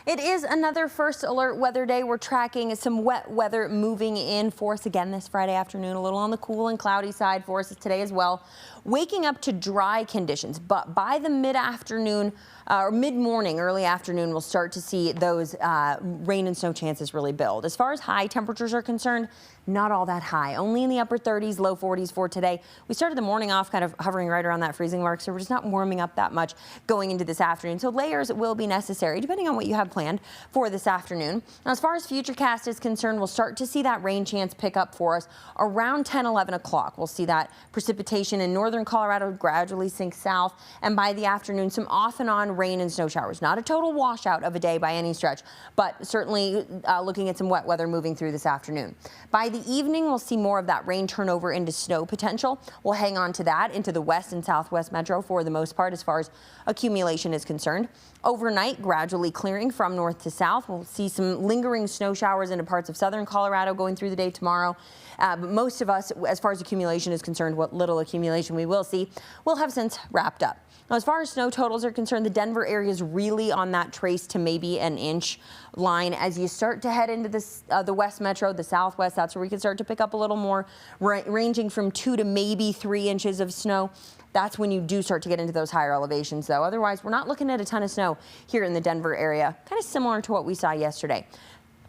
It is another first alert weather day. We're tracking some wet weather moving in for us again this Friday afternoon, a little on the cool and cloudy side for us today as well. Waking up to dry conditions, but by the mid-afternoon or mid-morning, early afternoon, we'll start to see those rain and snow chances really build. As far as high temperatures are concerned, not all that high, only in the upper 30s, low 40s for today. We started the morning off kind of hovering right around that freezing mark, so we're just not warming up that much going into this afternoon. So layers will be necessary depending on what you have planned for this afternoon. Now, as far as Futurecast is concerned, we'll start to see that rain chance pick up for us around 10, 11 o'clock. We'll see that precipitation in northern Colorado gradually sink south, and by the afternoon, some off and on rain and snow showers. Not a total washout of a day by any stretch, but certainly looking at some wet weather moving through this afternoon. By the evening, we'll see more of that rain turn over into snow potential. We'll hang on to that into the west and southwest metro for the most part as far as accumulation is concerned. Overnight, gradually clearing from north to south. We'll see some lingering snow showers into parts of southern Colorado going through the day tomorrow. But most of us, as far as accumulation is concerned, what little accumulation we will see, will have since wrapped up. Now, as far as snow totals are concerned, the Denver area is really on that trace to maybe an inch line. As you start to head into this, the west metro, the southwest, that's where we can start to pick up a little more, ranging from 2 to maybe 3 inches of snow. That's when you do start to get into those higher elevations, though. Otherwise, we're not looking at a ton of snow here in the Denver area, kind of similar to what we saw yesterday.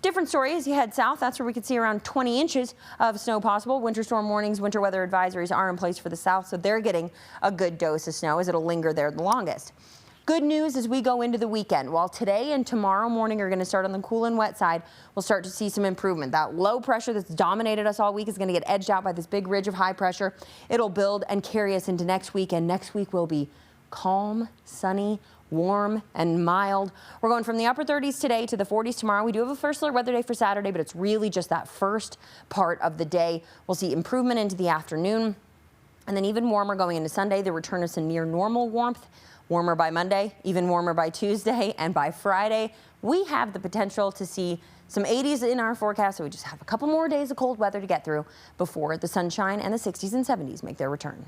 Different story as you head south. That's where we could see around 20 inches of snow possible. Winter storm warnings, winter weather advisories are in place for the south, so they're getting a good dose of snow as it'll linger there the longest. Good news as we go into the weekend. While today and tomorrow morning are going to start on the cool and wet side, we'll start to see some improvement. That low pressure that's dominated us all week is going to get edged out by this big ridge of high pressure. It'll build and carry us into next week, and next week will be calm, sunny, warm and mild. We're going from the upper 30s today to the 40s tomorrow. We do have a first alert weather day for Saturday, but it's really just that first part of the day. We'll see improvement into the afternoon, and then even warmer going into Sunday. The return of some near normal warmth. Warmer by Monday, even warmer by Tuesday, and by Friday, we have the potential to see some 80s in our forecast, so we just have a couple more days of cold weather to get through before the sunshine and the 60s and 70s make their return.